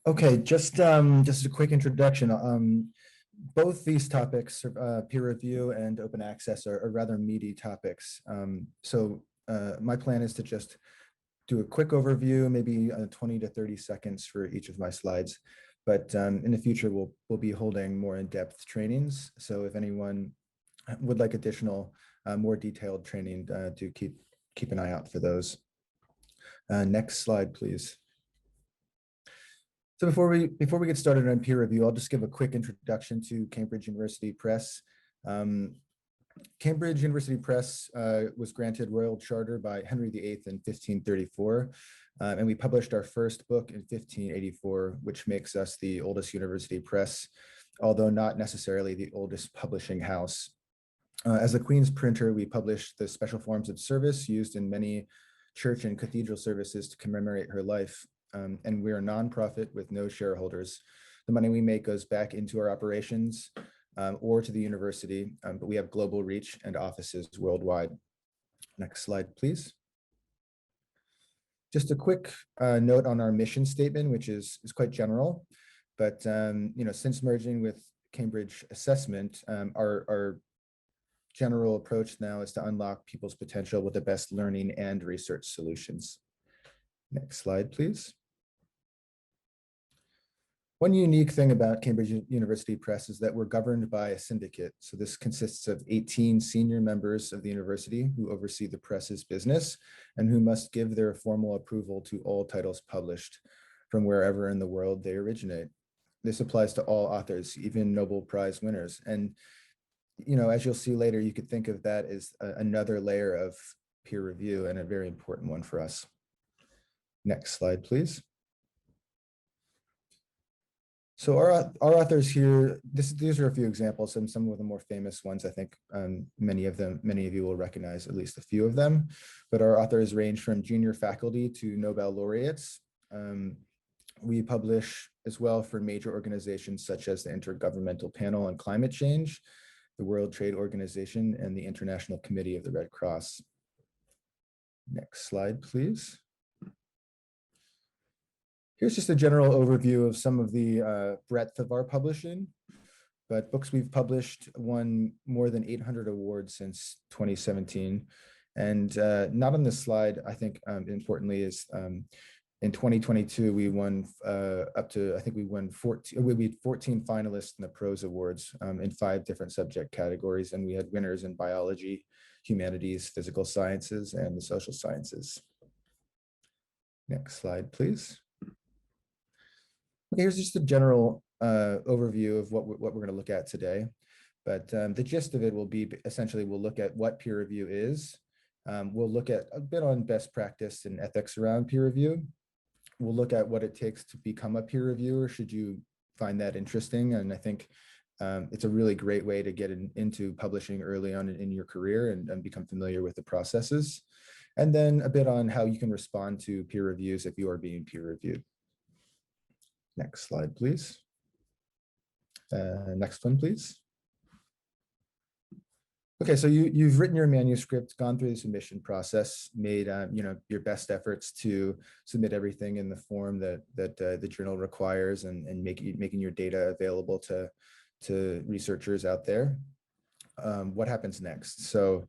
Okay, just a quick introduction. Both these topics, peer review and open access, are rather meaty topics. My plan is to just do a quick overview, maybe 20 to 30 seconds for each of my slides. But in the future, we'll be holding more in-depth trainings. So if anyone would like additional, more detailed training, do keep an eye out for those. Next slide, please. So before we get started on peer review, I'll just give a quick introduction to Cambridge University Press. Cambridge University Press was granted royal charter by Henry VIII in 1534, and we published our first book in 1584, which makes us the oldest university press, although not necessarily the oldest publishing house. As a Queen's printer, we published the special forms of service used in many church and cathedral services to commemorate her life. And we're a nonprofit with no shareholders. The money we make goes back into our operations or to the university, but we have global reach and offices worldwide. Next slide, please. Just a quick note on our mission statement, which is quite general, but since merging with Cambridge Assessment, our general approach now is to unlock people's potential with the best learning and research solutions. Next slide, please. One unique thing about Cambridge University Press is that we're governed by a syndicate. So this consists of 18 senior members of the university who oversee the press's business and who must give their formal approval to all titles published from wherever in the world they originate. This applies to all authors, even Nobel Prize winners. And as you'll see later, you could think of that as another layer of peer review and a very important one for us. Next slide, please. So our authors here, these are a few examples, and some of the more famous ones. I think many of you will recognize at least a few of them. But our authors range from junior faculty to Nobel laureates. We publish as well for major organizations such as the Intergovernmental Panel on Climate Change, the World Trade Organization, and the International Committee of the Red Cross. Next slide, please. Here's just a general overview of some of the breadth of our publishing, but books we've published won more than 800 awards since 2017. And not on this slide, I think importantly is in 2022, we won we had 14 finalists in the Prose Awards in 5 different subject categories. And we had winners in biology, humanities, physical sciences, and the social sciences. Next slide, please. Here's just a general overview of what we're going to look at today. But the gist of it will be essentially we'll look at what peer review is. We'll look at a bit on best practice and ethics around peer review. We'll look at what it takes to become a peer reviewer, should you find that interesting. And I think it's a really great way to get into publishing early on in your career and become familiar with the processes. And then a bit on how you can respond to peer reviews if you are being peer reviewed. Next slide, please. Next one, please. Okay, so you've written your manuscript, gone through the submission process, made your best efforts to submit everything in the form that the journal requires, and making your data available to researchers out there. What happens next? So,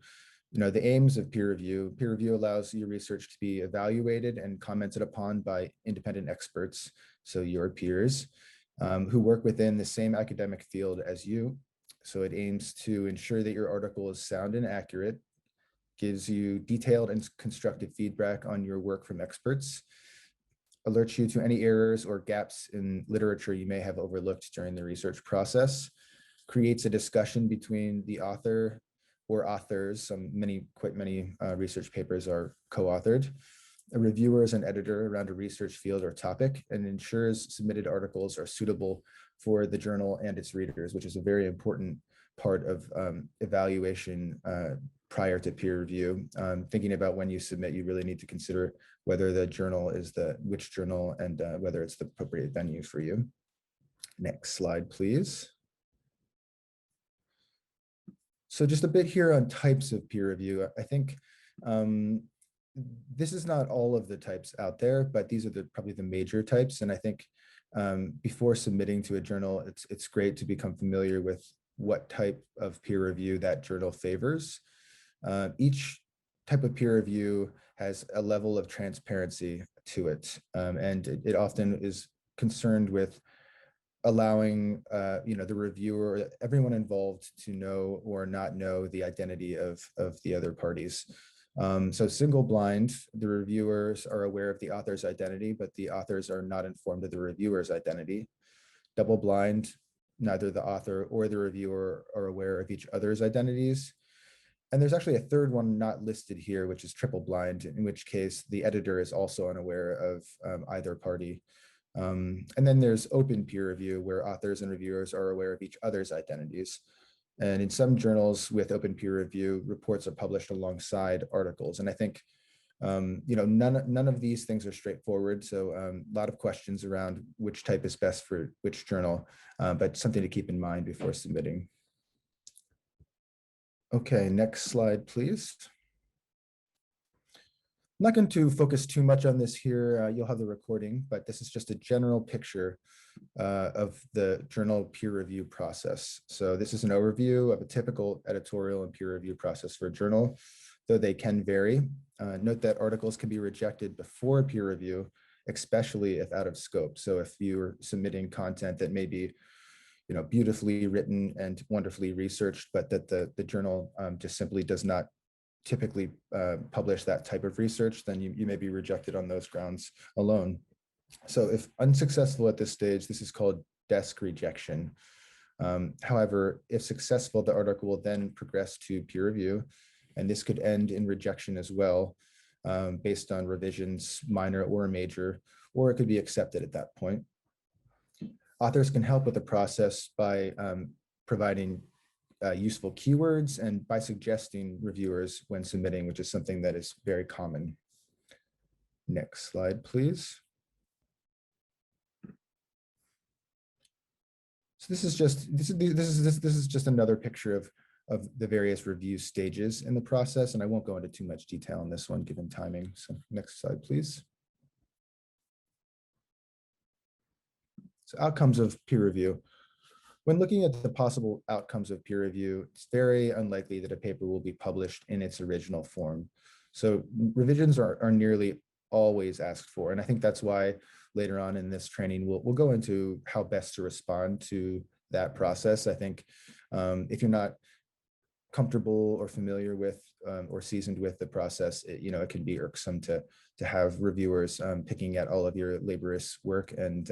the aims of peer review allows your research to be evaluated and commented upon by independent experts, so your peers, who work within the same academic field as you. So it aims to ensure that your article is sound and accurate, gives you detailed and constructive feedback on your work from experts, alerts you to any errors or gaps in literature you may have overlooked during the research process, creates a discussion between the author or authors. Quite many research papers are co-authored, a reviewer is an editor around a research field or topic, and ensures submitted articles are suitable for the journal and its readers, which is a very important part of evaluation prior to peer review. Thinking about when you submit, you really need to consider whether the journal is which journal, and whether it's the appropriate venue for you. Next slide, please. So just a bit here on types of peer review. I think this is not all of the types out there, but these are probably the major types. And I think before submitting to a journal, it's great to become familiar with what type of peer review that journal favors. Each type of peer review has a level of transparency to it, and it often is concerned with allowing the reviewer, everyone involved, to know or not know the identity of the other parties. So single blind, the reviewers are aware of the author's identity, but the authors are not informed of the reviewer's identity. Double blind, neither the author or the reviewer are aware of each other's identities. And there's actually a third one not listed here, which is triple blind, in which case the editor is also unaware of either party. And then there's open peer review, where authors and reviewers are aware of each other's identities. And in some journals with open peer review, reports are published alongside articles. And I think none of these things are straightforward. So a lot of questions around which type is best for which journal, but something to keep in mind before submitting. Okay, next slide, please. I'm not going to focus too much on this here. You'll have the recording, but this is just a general picture of the journal peer review process. So this is an overview of a typical editorial and peer review process for a journal, though they can vary. Note that articles can be rejected before peer review, especially if out of scope. So if you're submitting content that may be beautifully written and wonderfully researched, but that the journal just simply does not typically publish that type of research, then you may be rejected on those grounds alone. So if unsuccessful at this stage, this is called desk rejection. However, if successful, the article will then progress to peer review, and this could end in rejection as well, based on revisions, minor or major, or it could be accepted at that point. Authors can help with the process by providing useful keywords and by suggesting reviewers when submitting, which is something that is very common. Next slide, please. So this is just another picture of the various review stages in the process, and I won't go into too much detail on this one given timing. So next slide, please. So outcomes of peer review. When looking at the possible outcomes of peer review, it's very unlikely that a paper will be published in its original form. So revisions are nearly always asked for. And I think that's why later on in this training, we'll go into how best to respond to that process. I think if you're not comfortable or familiar with or seasoned with the process, it can be irksome to have reviewers picking at all of your laborious work. And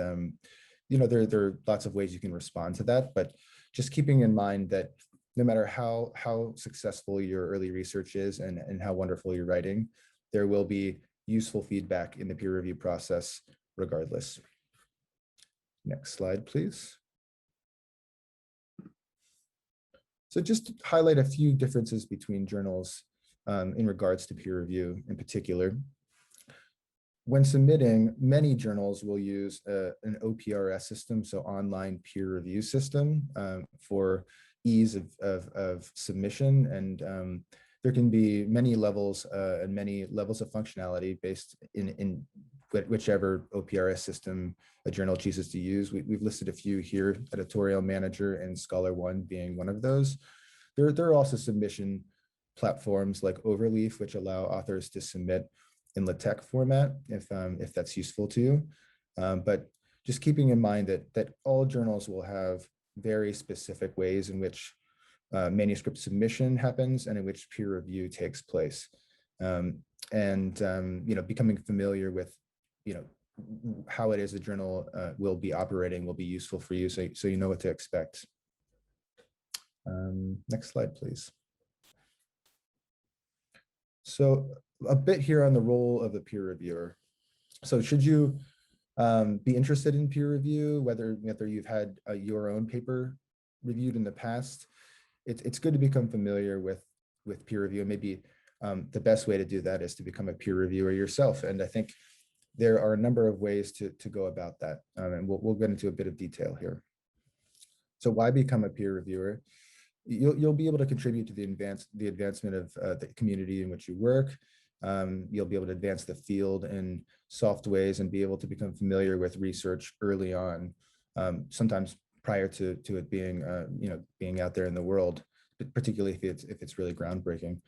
there are lots of ways you can respond to that, but just keeping in mind that no matter how successful your early research is and how wonderful your writing, there will be useful feedback in the peer review process regardless. Next slide, please. So just to highlight a few differences between journals in regards to peer review in particular. When submitting, many journals will use an OPRS system, so online peer review system, for ease of submission. And there can be many levels and many levels of functionality based in whichever OPRS system a journal chooses to use. We've listed a few here, Editorial Manager and Scholar One being one of those. There are also submission platforms like Overleaf, which allow authors to submit in LaTeX format, if that's useful to you. But just keeping in mind that all journals will have very specific ways in which manuscript submission happens and in which peer review takes place. Becoming familiar with how it is the journal will be operating will be useful for you, so you know what to expect. Next slide, please. So a bit here on the role of the peer reviewer. So should you be interested in peer review, whether you've had your own paper reviewed in the past, it's good to become familiar with peer review. And maybe the best way to do that is to become a peer reviewer yourself. And I think there are a number of ways to go about that. And we'll get into a bit of detail here. So why become a peer reviewer? You'll be able to contribute to the advancement of the community in which you work. You'll be able to advance the field in soft ways and be able to become familiar with research early on, sometimes prior to it being, being out there in the world, particularly if it's really groundbreaking.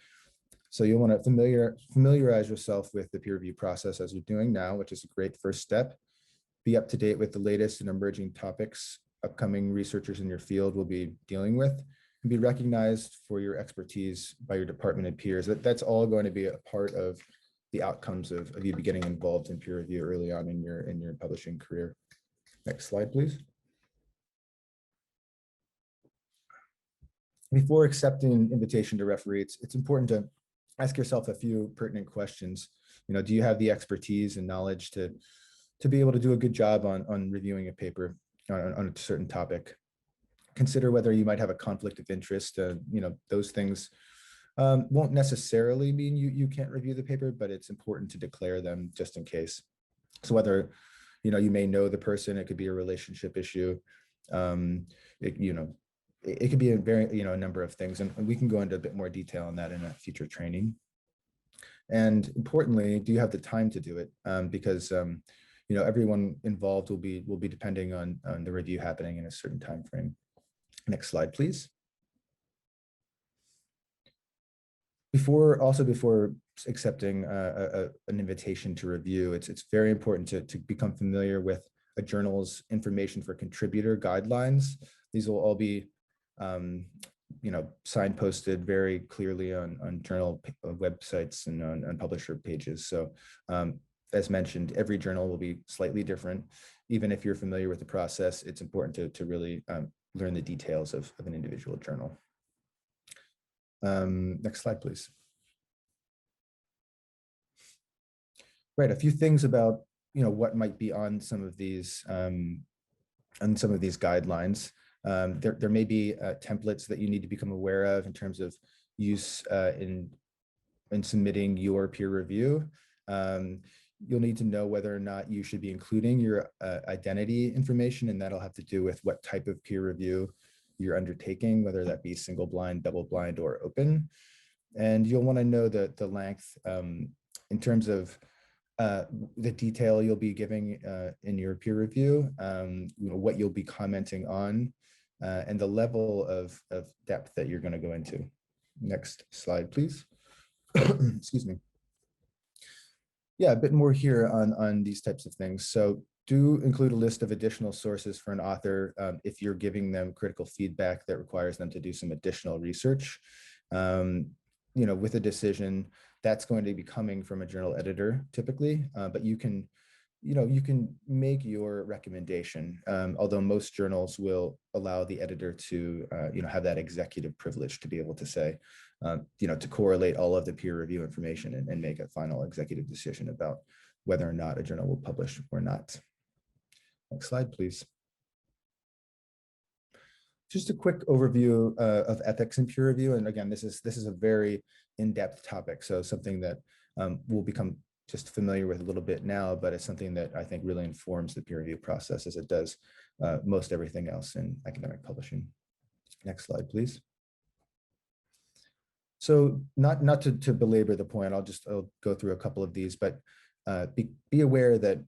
So you'll want to familiarize yourself with the peer review process as you're doing now, which is a great first step. Be up to date with the latest and emerging topics upcoming researchers in your field will be dealing with, and be recognized for your expertise by your department and peers. That's all going to be a part of the outcomes of you getting involved in peer review early on in your publishing career. Next slide, please. Before accepting an invitation to referee, it's important to ask yourself a few pertinent questions. Do you have the expertise and knowledge to be able to do a good job on reviewing a paper on a certain topic? Consider whether you might have a conflict of interest. Those things won't necessarily mean you can't review the paper, but it's important to declare them just in case. So whether you may know the person, it could be a relationship issue. It could be a very a number of things, and we can go into a bit more detail on that in a future training. And importantly, do you have the time to do it? Because everyone involved will be depending on the review happening in a certain time frame. Next slide, please. Before accepting an invitation to review, it's very important to become familiar with a journal's information for contributor guidelines. These will all be signposted very clearly on journal websites and on publisher pages. So as mentioned, every journal will be slightly different. Even if you're familiar with the process, it's important to really learn the details of an individual journal. Next slide, please. Right, a few things about what might be on some of these guidelines. There may be templates that you need to become aware of in terms of use in submitting your peer review. You'll need to know whether or not you should be including your identity information, and that'll have to do with what type of peer review you're undertaking, whether that be single blind, double blind, or open. And you'll want to know the length in terms of the detail you'll be giving in your peer review, what you'll be commenting on, and the level of depth that you're going to go into. Next slide, please. Excuse me. Yeah, a bit more here on these types of things. So do include a list of additional sources for an author if you're giving them critical feedback that requires them to do some additional research. With a decision, that's going to be coming from a journal editor typically, but you can make your recommendation, although most journals will allow the editor to have that executive privilege to be able to say, to correlate all of the peer review information and make a final executive decision about whether or not a journal will publish or not. Next slide, please. Just a quick overview of ethics in peer review. And again, this is a very in-depth topic, so something that we'll become just familiar with a little bit now, but it's something that I think really informs the peer review process as it does most everything else in academic publishing. Next slide, please. So not to belabor the point, I'll go through a couple of these, but be aware that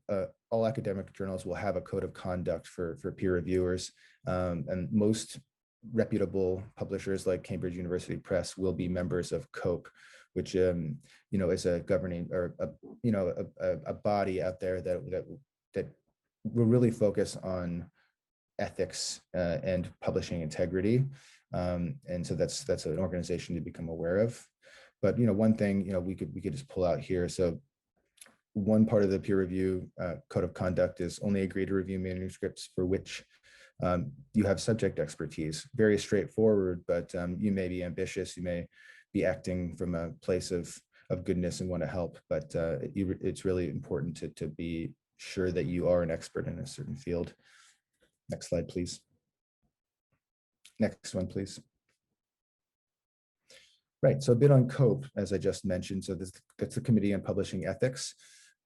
all academic journals will have a code of conduct for peer reviewers, and most reputable publishers like Cambridge University Press will be members of COPE, which is a governing or a body out there that will really focus on ethics and publishing integrity. And so that's an organization to become aware of. But one thing we could just pull out here. So one part of the peer review code of conduct is only agree to review manuscripts for which you have subject expertise. Very straightforward, but you may be ambitious, you may be acting from a place of goodness and want to help, but it's really important to be sure that you are an expert in a certain field. Next slide, please. Next one, please. Right, so a bit on COPE, as I just mentioned. So that's the Committee on Publishing Ethics.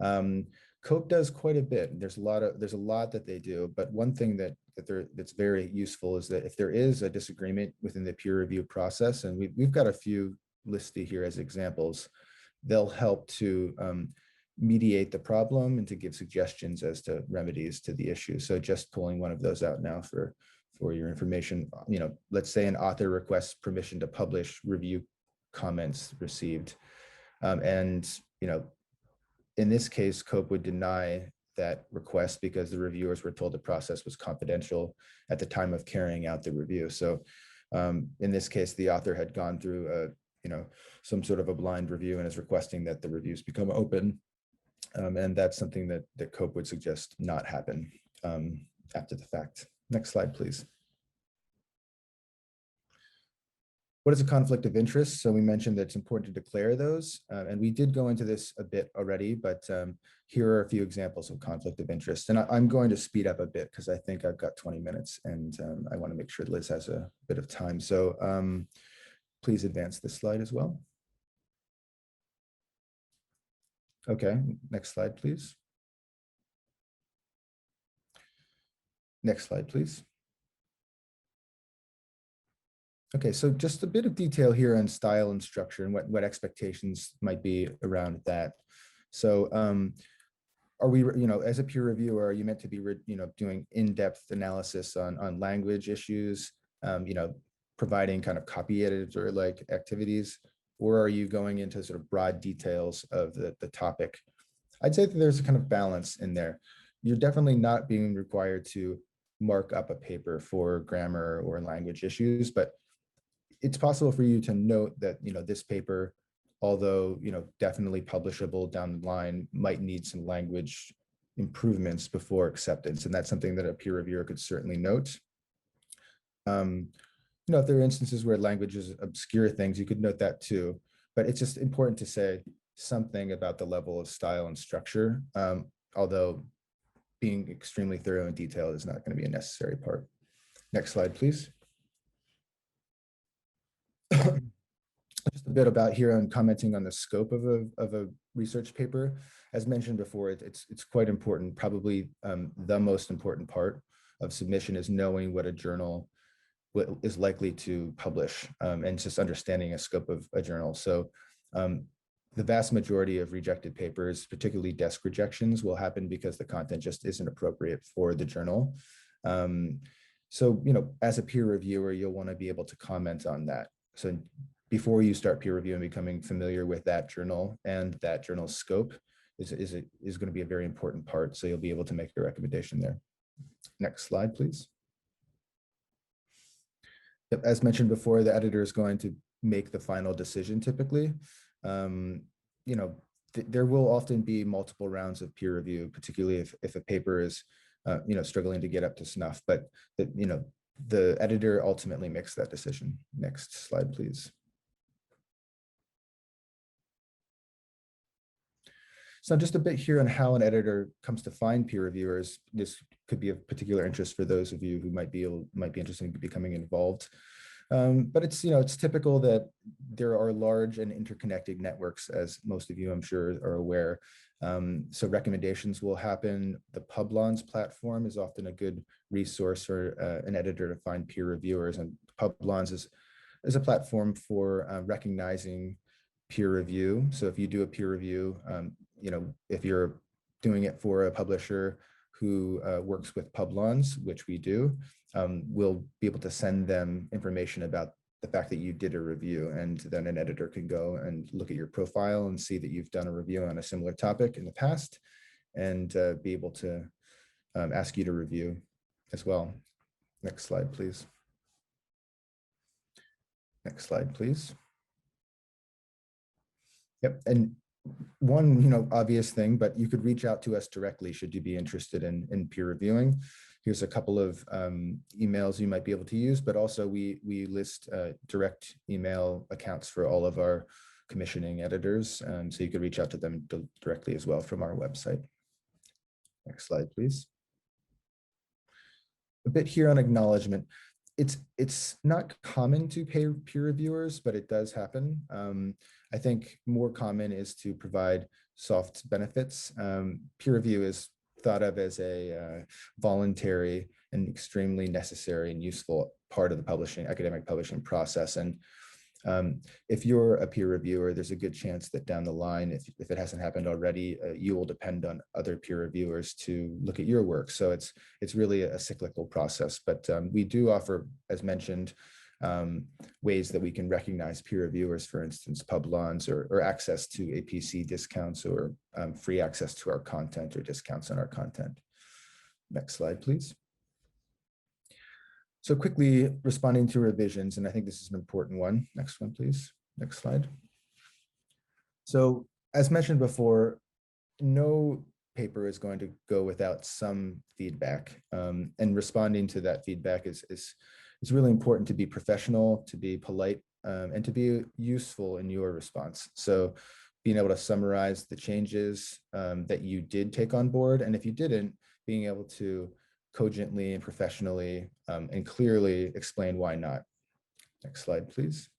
COPE does quite a bit. There's a lot that they do, but one thing that's very useful is that if there is a disagreement within the peer review process, and we've got a few listed here as examples, they'll help to mediate the problem and to give suggestions as to remedies to the issue. So just pulling one of those out now for your information. Let's say an author requests permission to publish review comments received. And in this case, COPE would deny that request because the reviewers were told the process was confidential at the time of carrying out the review. So in this case, the author had gone through some sort of a blind review and is requesting that the reviews become open. And that's something that COPE would suggest not happen after the fact. Next slide, please. What is a conflict of interest? So we mentioned that it's important to declare those, and we did go into this a bit already, but here are a few examples of conflict of interest. And I'm going to speed up a bit because I think I've got 20 minutes and I want to make sure Liz has a bit of time. So please advance this slide as well. Okay, next slide, please. Next slide, please. Okay, so just a bit of detail here on style and structure and what expectations might be around that. So are we, as a peer reviewer, are you meant to be, doing in-depth analysis on language issues, providing kind of copy editor-like activities, or are you going into sort of broad details of the topic? I'd say that there's a kind of balance in there. You're definitely not being required to mark up a paper for grammar or language issues, but it's possible for you to note that, this paper, although, definitely publishable down the line, might need some language improvements before acceptance. And that's something that a peer reviewer could certainly note. If there are instances where languages obscure things, you could note that too. But it's just important to say something about the level of style and structure, although being extremely thorough and detailed is not going to be a necessary part. Next slide, please. Just a bit about here on commenting on the scope of a research paper. As mentioned before, it's quite important. Probably the most important part of submission is knowing what a journal is likely to publish, and just understanding a scope of a journal. So the vast majority of rejected papers, particularly desk rejections, will happen because the content just isn't appropriate for the journal. So as a peer reviewer, you'll want to be able to comment on that. So before you start peer review and becoming familiar with that journal and that journal's scope is going to be a very important part. So you'll be able to make your recommendation there. Next slide, please. As mentioned before, the editor is going to make the final decision typically. There will often be multiple rounds of peer review, particularly if a paper is struggling to get up to snuff, but the editor ultimately makes that decision. Next slide, please. So just a bit here on how an editor comes to find peer reviewers. This could be of particular interest for those of you who might be interested in becoming involved. But it's typical that there are large and interconnected networks, as most of you, I'm sure, are aware. So recommendations will happen. The Publons platform is often a good resource for an editor to find peer reviewers, and Publons is a platform for recognizing peer review. So if you do a peer review, if you're doing it for a publisher who works with Publons, which we do, we'll be able to send them information about the fact that you did a review, and then an editor can go and look at your profile and see that you've done a review on a similar topic in the past, and be able to ask you to review as well. Next slide, please. Next slide, please. Yep, and one obvious thing, but you could reach out to us directly should you be interested in peer reviewing. Here's a couple of emails you might be able to use, but also we list direct email accounts for all of our commissioning editors, so you could reach out to them directly as well from our website. Next slide, please. A bit here on acknowledgement. It's not common to pay peer reviewers, but it does happen. I think more common is to provide soft benefits. Peer review is thought of as a voluntary and extremely necessary and useful part of the academic publishing process. And If you're a peer reviewer, there's a good chance that down the line, if it hasn't happened already, you will depend on other peer reviewers to look at your work. So it's really a cyclical process, but we do offer, as mentioned, ways that we can recognize peer reviewers, for instance, Publons or access to APC discounts or free access to our content or discounts on our content. Next slide, please. So quickly responding to revisions, and I think this is an important one. Next one, please. Next slide. So as mentioned before, no paper is going to go without some feedback, and responding to that feedback is really important to be professional, to be polite, and to be useful in your response. So being able to summarize the changes that you did take on board, and if you didn't, being able to cogently and professionally and clearly explain why not. Next slide, please.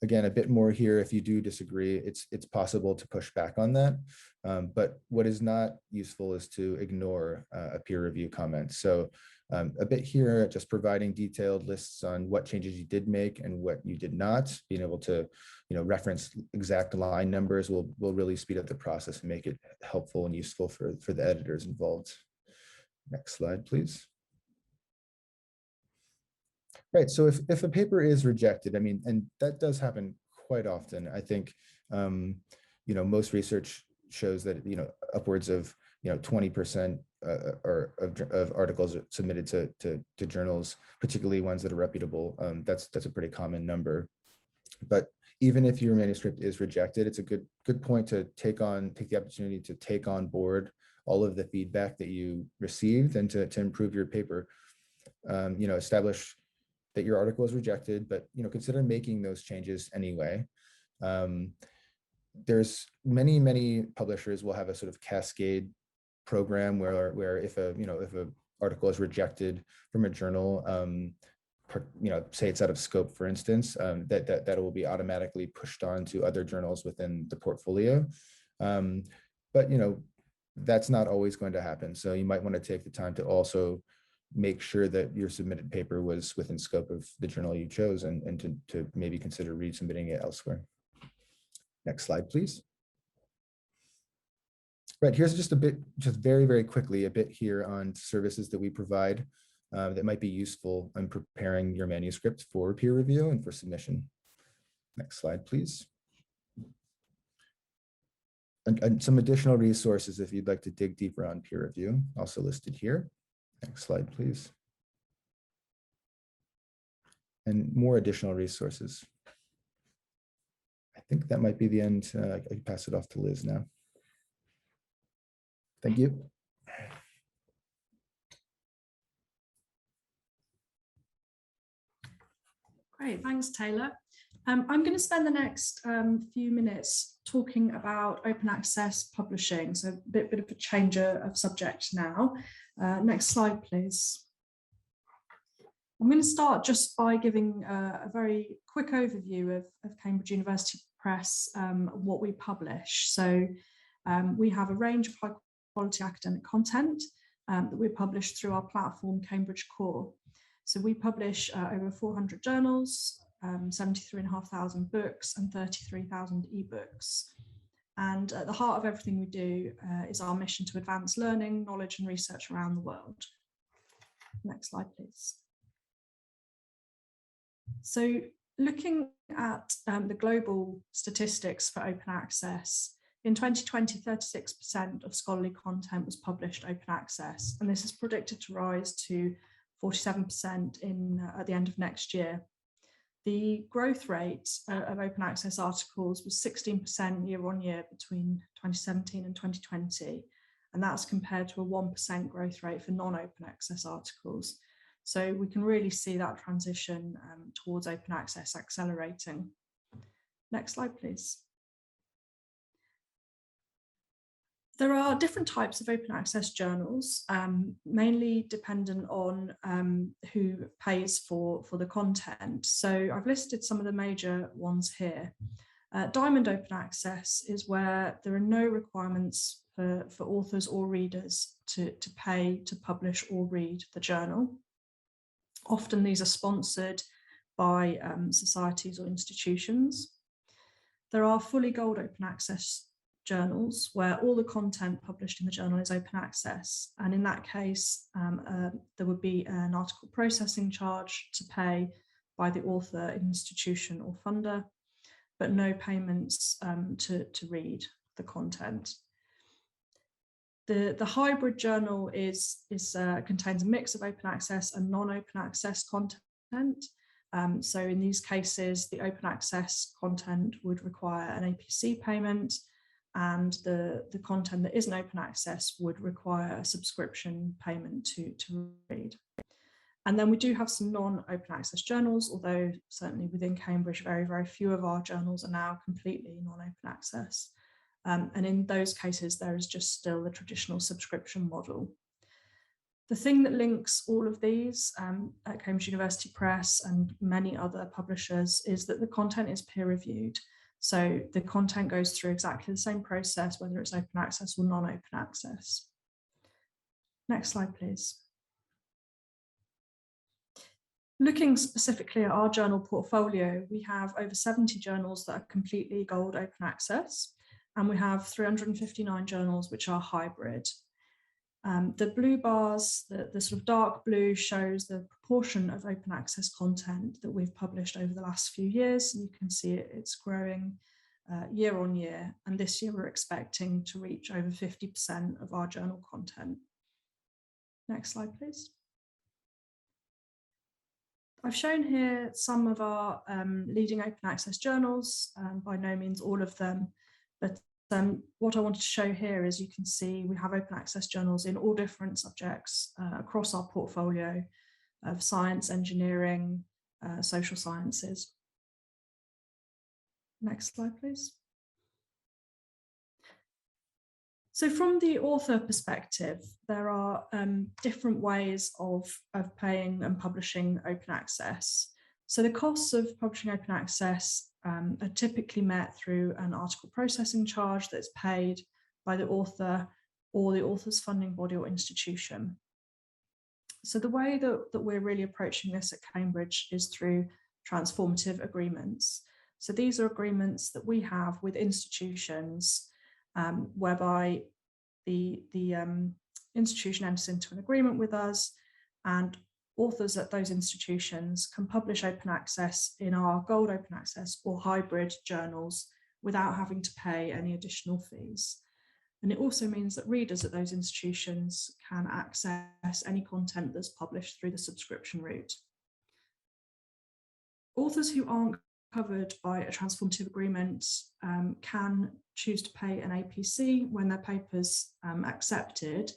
Again, a bit more here. If you do disagree, it's possible to push back on that. But what is not useful is to ignore a peer review comment. So a bit here, just providing detailed lists on what changes you did make and what you did not. Being able to, reference exact line numbers will really speed up the process and make it helpful and useful for the editors involved. Next slide, please. Right, so if a paper is rejected, I mean, and that does happen quite often. I think, most research shows that, upwards of, 20% of articles are submitted to journals, particularly ones that are reputable. That's a pretty common number. But even if your manuscript is rejected, it's a good point to take the opportunity to take on board all of the feedback that you received and to improve your paper. Establish that your article is rejected, but consider making those changes anyway. There's many publishers will have a sort of cascade program where if a article is rejected from a journal, say it's out of scope, for instance, that will be automatically pushed on to other journals within the portfolio. But that's not always going to happen. So you might want to take the time to also make sure that your submitted paper was within scope of the journal you chose and to maybe consider resubmitting it elsewhere. Next slide, please. Right, here's just very, very quickly, a bit here on services that we provide that might be useful in preparing your manuscript for peer review and for submission. Next slide, please. And some additional resources if you'd like to dig deeper on peer review, also listed here. Next slide, please. And more additional resources. I think that might be the end. I can pass it off to Liz now. Thank you. Great, thanks, Taylor. I'm going to spend the next few minutes talking about open access publishing, so a bit of a change of subject now. Next slide, please. I'm going to start just by giving a very quick overview of Cambridge University Press, what we publish. So we have a range of high quality academic content that we publish through our platform, Cambridge Core. So we publish over 400 journals, 73,500 books and 33,000 ebooks. And at the heart of everything we do is our mission to advance learning, knowledge and research around the world. Next slide, please. So looking at the global statistics for open access, in 2020, 36% of scholarly content was published open access, and this is predicted to rise to 47% at the end of next year. The growth rate of open access articles was 16% year on year between 2017 and 2020, and that's compared to a 1% growth rate for non-open access articles. So we can really see that transition towards open access accelerating. Next slide, please. There are different types of open access journals, mainly dependent on who pays for the content. So I've listed some of the major ones here. Diamond open access is where there are no requirements for authors or readers to pay to publish or read the journal. Often these are sponsored by societies or institutions. There are fully gold open access journals where all the content published in the journal is open access. And in that case, there would be an article processing charge to pay by the author, institution or funder, but no payments to read the content. The hybrid journal contains a mix of open access and non-open access content. So in these cases, the open access content would require an APC payment, and the content that isn't open access would require a subscription payment to read. And then we do have some non-open access journals, although certainly within Cambridge, very, very few of our journals are now completely non-open access. And in those cases, there is just still the traditional subscription model. The thing that links all of these at Cambridge University Press and many other publishers is that the content is peer reviewed. So the content goes through exactly the same process, whether it's open access or non-open access. Next slide, please. Looking specifically at our journal portfolio, we have over 70 journals that are completely gold open access, and we have 359 journals which are hybrid. The blue bars, the sort of dark blue, shows the proportion of open access content that we've published over the last few years. And you can see it's growing year on year. And this year we're expecting to reach over 50% of our journal content. Next slide, please. I've shown here some of our leading open access journals, by no means all of them, but what I wanted to show here is you can see we have open access journals in all different subjects across our portfolio of science, engineering, social sciences. Next slide, please. So from the author perspective, there are different ways of paying and publishing open access. So the costs of publishing open access are typically met through an article processing charge that's paid by the author or the author's funding body or institution. So the way that we're really approaching this at Cambridge is through transformative agreements. So these are agreements that we have with institutions whereby the institution enters into an agreement with us, and authors at those institutions can publish open access in our gold open access or hybrid journals without having to pay any additional fees. And it also means that readers at those institutions can access any content that's published through the subscription route. Authors who aren't covered by a transformative agreement can choose to pay an APC when their paper's accepted,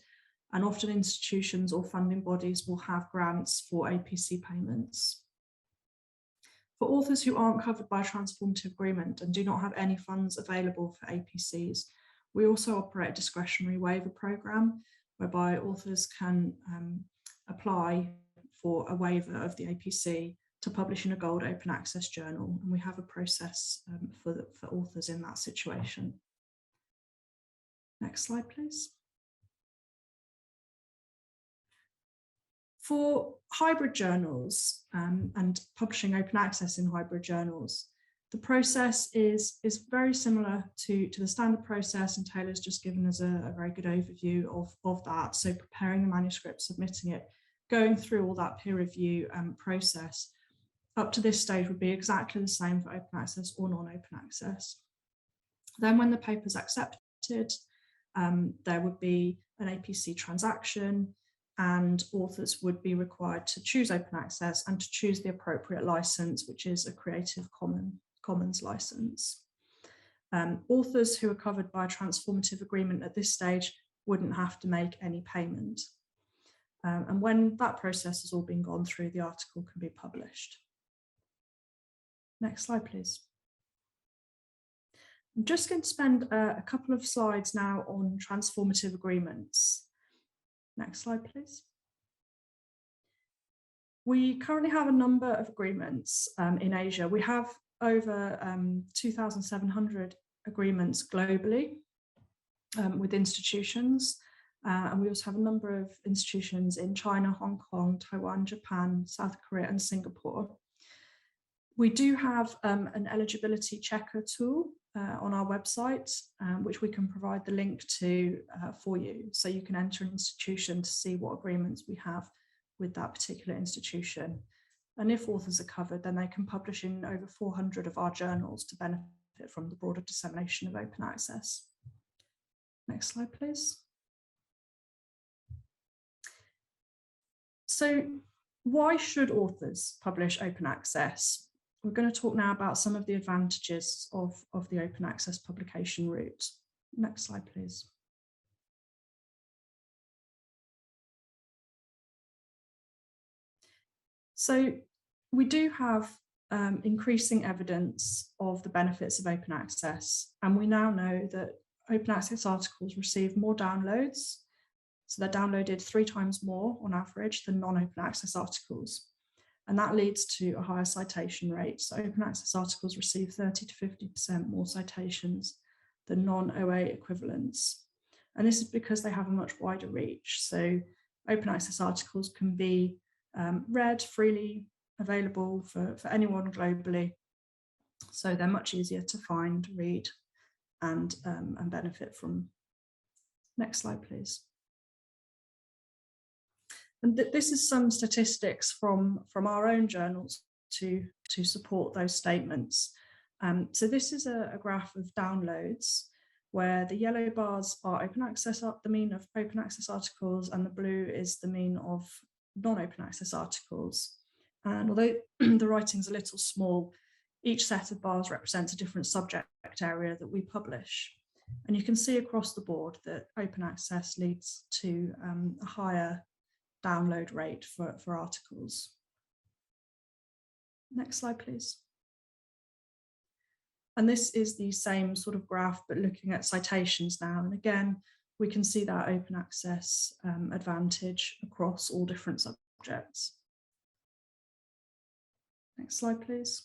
and often institutions or funding bodies will have grants for APC payments. For authors who aren't covered by a transformative agreement and do not have any funds available for APCs, we also operate a discretionary waiver programme whereby authors can apply for a waiver of the APC to publish in a gold open access journal, and we have a process for authors in that situation. Next slide, please. For hybrid journals and publishing open access in hybrid journals, the process is very similar to the standard process, and Taylor's just given us a very good overview of that. So preparing the manuscript, submitting it, going through all that peer review process up to this stage would be exactly the same for open access or non-open access. Then when the paper's accepted, there would be an APC transaction, and authors would be required to choose open access and to choose the appropriate license, which is a Creative Commons license. Authors who are covered by a transformative agreement at this stage wouldn't have to make any payment. And when that process has all been gone through, the article can be published. Next slide, please. I'm just going to spend a couple of slides now on transformative agreements. Next slide, please. We currently have a number of agreements in Asia. We have over 2,700 agreements globally with institutions. And we also have a number of institutions in China, Hong Kong, Taiwan, Japan, South Korea, and Singapore. We do have an eligibility checker tool on our website, which we can provide the link to for you. So you can enter an institution to see what agreements we have with that particular institution. And if authors are covered, then they can publish in over 400 of our journals to benefit from the broader dissemination of open access. Next slide, please. So why should authors publish open access? We're going to talk now about some of the advantages of the open access publication route. Next slide, please. So we do have increasing evidence of the benefits of open access, and we now know that open access articles receive more downloads. So they're downloaded 3 times more on average than non-open access articles. And that leads to a higher citation rate. So open access articles receive 30 to 50% more citations than non-OA equivalents. And this is because they have a much wider reach. So open access articles can be read freely, available for anyone globally. So they're much easier to find, read, and benefit from. Next slide, please. And this is some statistics from our own journals to support those statements. So this is a graph of downloads where the yellow bars are open access, the mean of open access articles, and the blue is the mean of non-open access articles. And although the writing's a little small, each set of bars represents a different subject area that we publish. And you can see across the board that open access leads to a higher download rate for articles. Next slide, please. And this is the same sort of graph, but looking at citations now. And again, we can see that open access advantage across all different subjects. Next slide, please.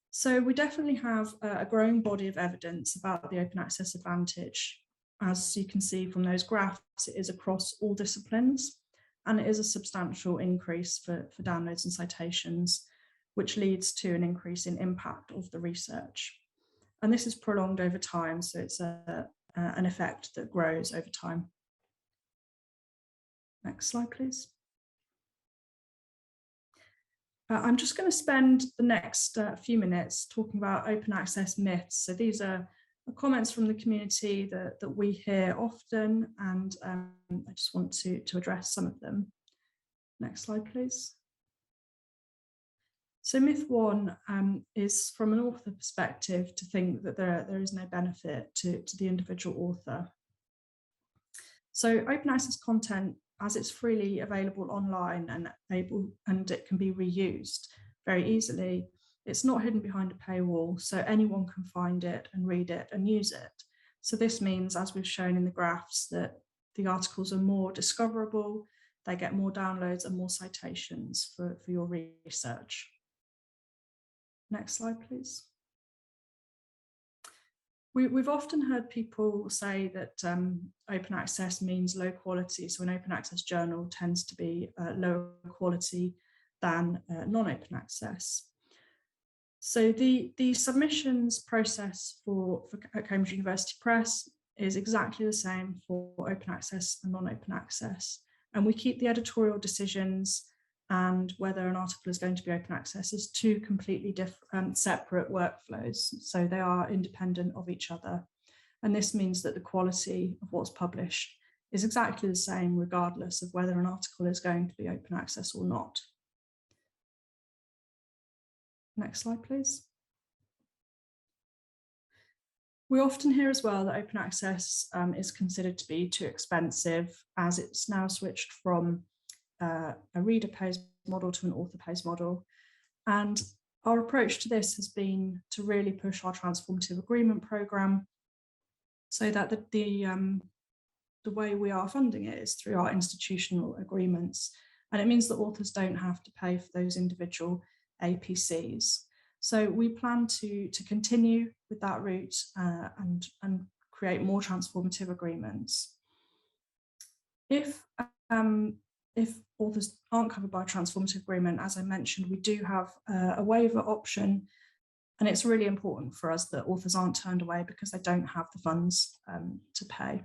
So we definitely have a growing body of evidence about the open access advantage. As you can see from those graphs, it is across all disciplines, and it is a substantial increase for downloads and citations, which leads to an increase in impact of the research. And this is prolonged over time, so it's an effect that grows over time. Next slide, please. I'm just going to spend the next few minutes talking about open access myths. So these are comments from the community that we hear often, and I just want to address some of them. Next slide, please. So myth 1 is from an author perspective to think that there is no benefit to the individual author. So open access content, as it's freely available online and it can be reused very easily, it's not hidden behind a paywall, so anyone can find it and read it and use it. So this means, as we've shown in the graphs, that the articles are more discoverable, they get more downloads and more citations for your research. Next slide, please. We've often heard people say that open access means low quality. So an open access journal tends to be lower quality than non-open access. So the submissions process at Cambridge University Press is exactly the same for open access and non-open access. And we keep the editorial decisions and whether an article is going to be open access as 2 completely different separate workflows. So they are independent of each other. And this means that the quality of what's published is exactly the same regardless of whether an article is going to be open access or not. Next slide, please. We often hear as well that open access is considered to be too expensive, as it's now switched from a reader pays model to an author pays model. And our approach to this has been to really push our transformative agreement program so that the way we are funding it is through our institutional agreements. And it means that authors don't have to pay for those individual APCs. So we plan to continue with that route and create more transformative agreements. If if authors aren't covered by a transformative agreement, as I mentioned, we do have a waiver option. And it's really important for us that authors aren't turned away because they don't have the funds to pay.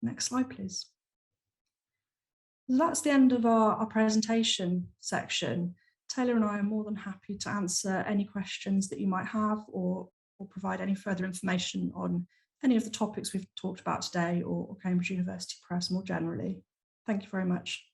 Next slide, please. That's the end of our presentation section. Taylor and I are more than happy to answer any questions that you might have or provide any further information on any of the topics we've talked about today or Cambridge University Press more generally. Thank you very much.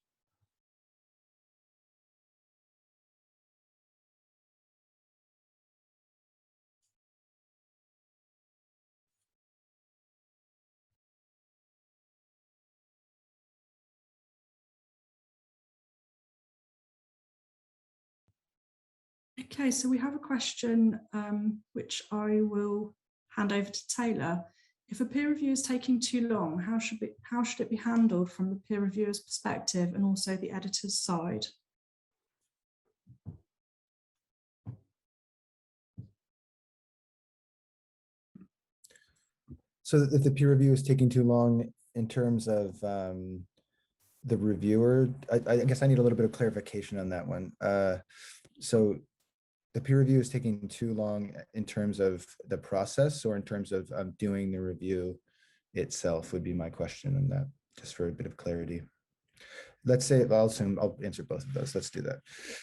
Okay, so we have a question which I will hand over to Taylor. If a peer review is taking too long, how should it be handled from the peer reviewer's perspective and also the editor's side? So if the peer review is taking too long in terms of the reviewer, I guess I need a little bit of clarification on that one. So the peer review is taking too long in terms of the process or in terms of doing the review itself would be my question on that, just for a bit of clarity. Let's say, I'll answer both of those. Let's do that.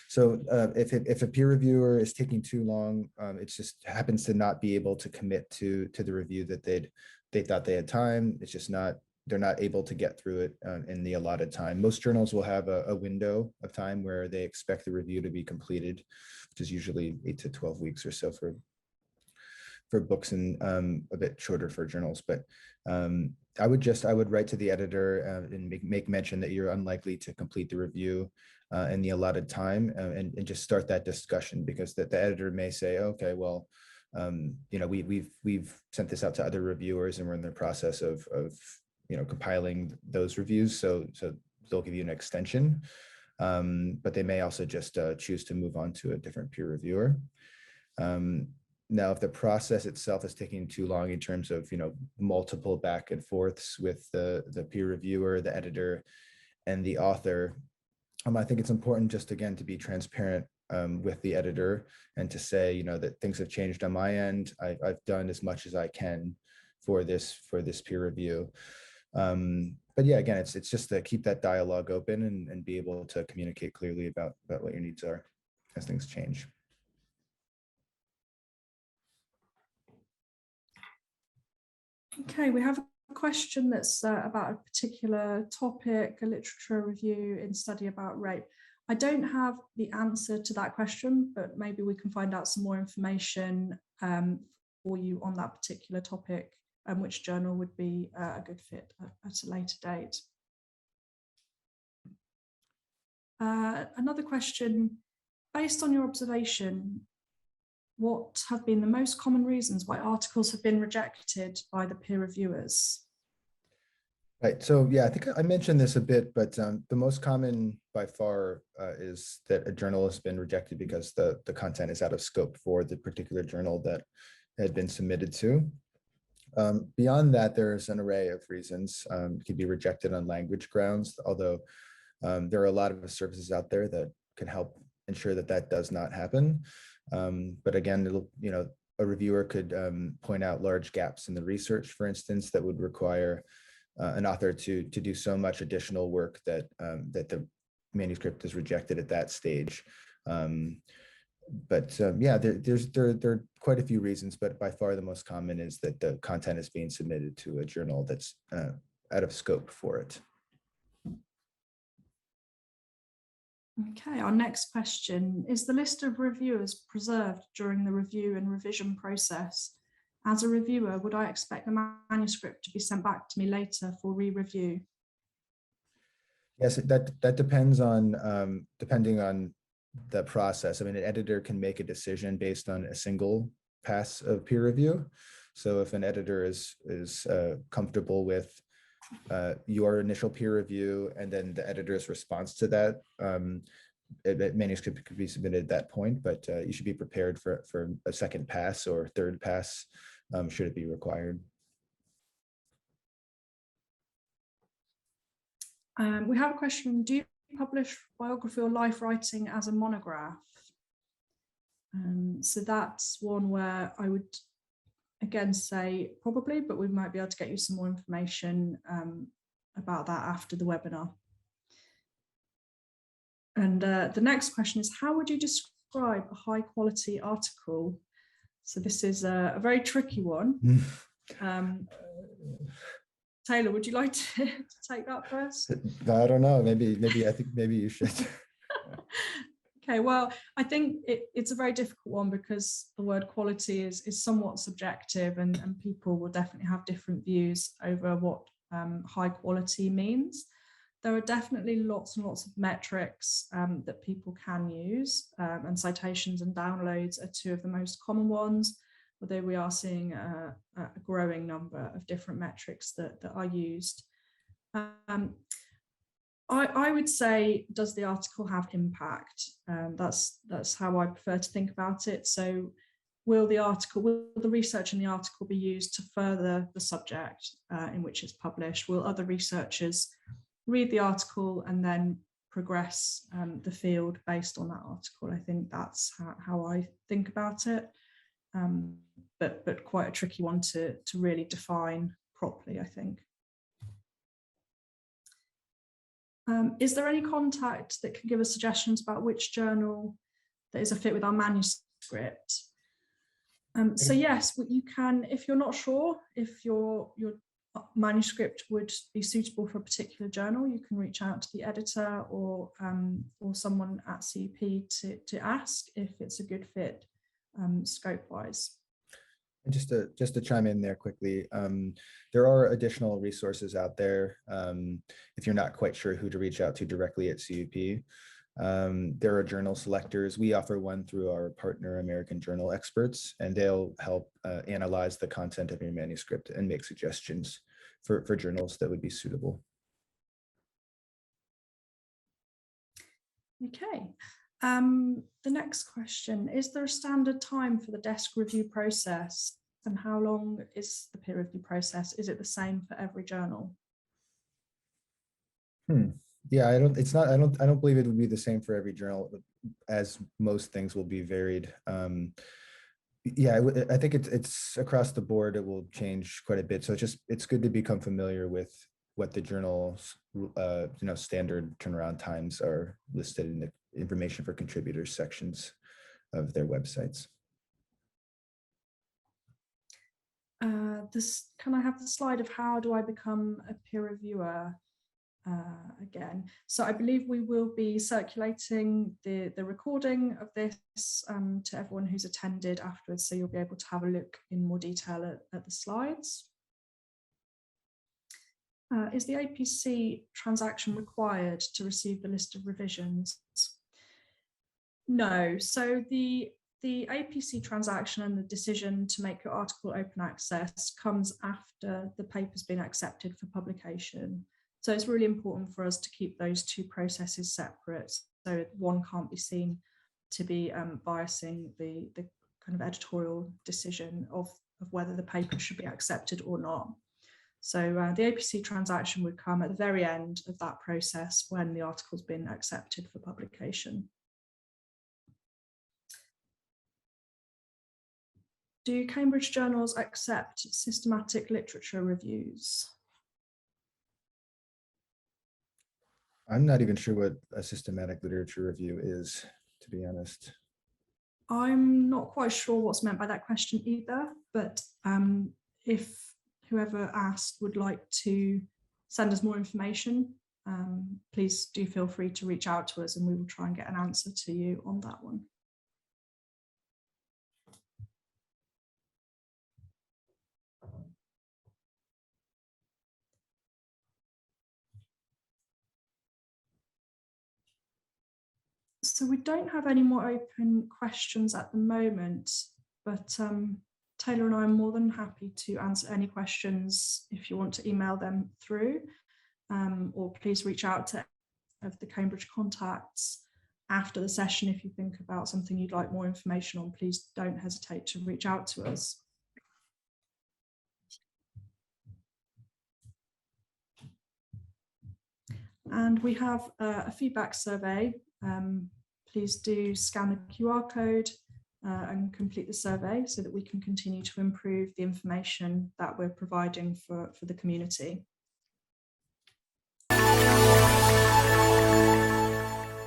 So if a peer reviewer is taking too long, it just happens to not be able to commit to the review that they thought they had time. It's just not, they're not able to get through it in the allotted time. Most journals will have a window of time where they expect the review to be completed, which is usually 8 to 12 weeks or so for books and a bit shorter for journals. But I would write to the editor and make mention that you're unlikely to complete the review in the allotted time and just start that discussion, because the editor may say, okay, well, we've sent this out to other reviewers and we're in the process of compiling those reviews. So they'll give you an extension, but they may also just choose to move on to a different peer reviewer. Now, if the process itself is taking too long in terms of multiple back and forths with the peer reviewer, the editor, and the author, I think it's important just again to be transparent with the editor and to say that things have changed on my end. I've done as much as I can for this peer review. But yeah, again, it's just to keep that dialogue open and be able to communicate clearly about what your needs are as things change. Okay, we have a question that's about a particular topic, a literature review in study about rape. I don't have the answer to that question, but maybe we can find out some more information for you on that particular topic and which journal would be a good fit at a later date. Another question, based on your observation, what have been the most common reasons why articles have been rejected by the peer reviewers? Right. So yeah, I think I mentioned this a bit, but the most common by far is that a journal has been rejected because the content is out of scope for the particular journal that had been submitted to. Beyond that, there's an array of reasons. It could be rejected on language grounds, although there are a lot of services out there that can help ensure that that does not happen. But again, a reviewer could point out large gaps in the research, for instance, that would require an author to do so much additional work that the manuscript is rejected at that stage. Yeah, there are quite a few reasons, but by far the most common is that the content is being submitted to a journal that's out of scope for it. Okay, our next question, is the list of reviewers preserved during the review and revision process? As a reviewer, would I expect the manuscript to be sent back to me later for re-review? Yes, that depends on depending on the process. I mean, an editor can make a decision based on a single pass of peer review. So if an editor is comfortable with your initial peer review and then the editor's response to that, manuscript could be submitted at that point, but you should be prepared for a second pass or third pass should it be required. We have a question, do you publish biography or life writing as a monograph? So that's one where I would again say probably, but we might be able to get you some more information about that after the webinar. And the next question is, how would you describe a high quality article? So this is a very tricky one. Taylor, would you like to take that first? I don't know. Maybe I think maybe you should. Okay, well, I think it's a very difficult one because the word quality is somewhat subjective, and people will definitely have different views over what high quality means. There are definitely lots and lots of metrics that people can use, and citations and downloads are two of the most common ones, although we are seeing a growing number of different metrics that are used. I would say, does the article have impact? That's how I prefer to think about it. So will the research in the article be used to further the subject in which it's published? Will other researchers read the article and then progress the field based on that article? I think that's how I think about it, but quite a tricky one to really define properly, I think. Is there any contact that can give us suggestions about which journal that is a fit with our manuscript? So yes, you can, if you're not sure if your manuscript would be suitable for a particular journal, you can reach out to the editor or someone at CEP to ask if it's a good fit scope-wise. And just to chime in there quickly, there are additional resources out there if you're not quite sure who to reach out to directly at CEP. There are journal selectors. We offer one through our partner, American Journal Experts, and they'll help analyze the content of your manuscript and make suggestions for journals that would be suitable. Okay. The next question, is there a standard time for the desk review process, and how long is the peer review process? Is it the same for every journal? Yeah, I don't believe it would be the same for every journal, as most things will be varied. Yeah, I think it's across the board. It will change quite a bit. So it's good to become familiar with what the journal's standard turnaround times are listed in the information for contributors sections of their websites. Can I have the slide of how do I become a peer reviewer again? So I believe we will be circulating the recording of this to everyone who's attended afterwards, so you'll be able to have a look in more detail at the slides. Is the APC transaction required to receive the list of revisions? No. So the APC transaction and the decision to make your article open access comes after the paper's been accepted for publication. So it's really important for us to keep those two processes separate. So one can't be seen to be biasing the kind of editorial decision of whether the paper should be accepted or not. So the APC transaction would come at the very end of that process when the article's been accepted for publication. Do Cambridge journals accept systematic literature reviews? I'm not even sure what a systematic literature review is, to be honest. I'm not quite sure what's meant by that question either, but if whoever asked would like to send us more information, please do feel free to reach out to us and we will try and get an answer to you on that one. So we don't have any more open questions at the moment, but Taylor and I are more than happy to answer any questions if you want to email them through, or please reach out to the Cambridge contacts after the session. If you think about something you'd like more information on, please don't hesitate to reach out to us. And we have a feedback survey. Please do scan the QR code and complete the survey so that we can continue to improve the information that we're providing for the community.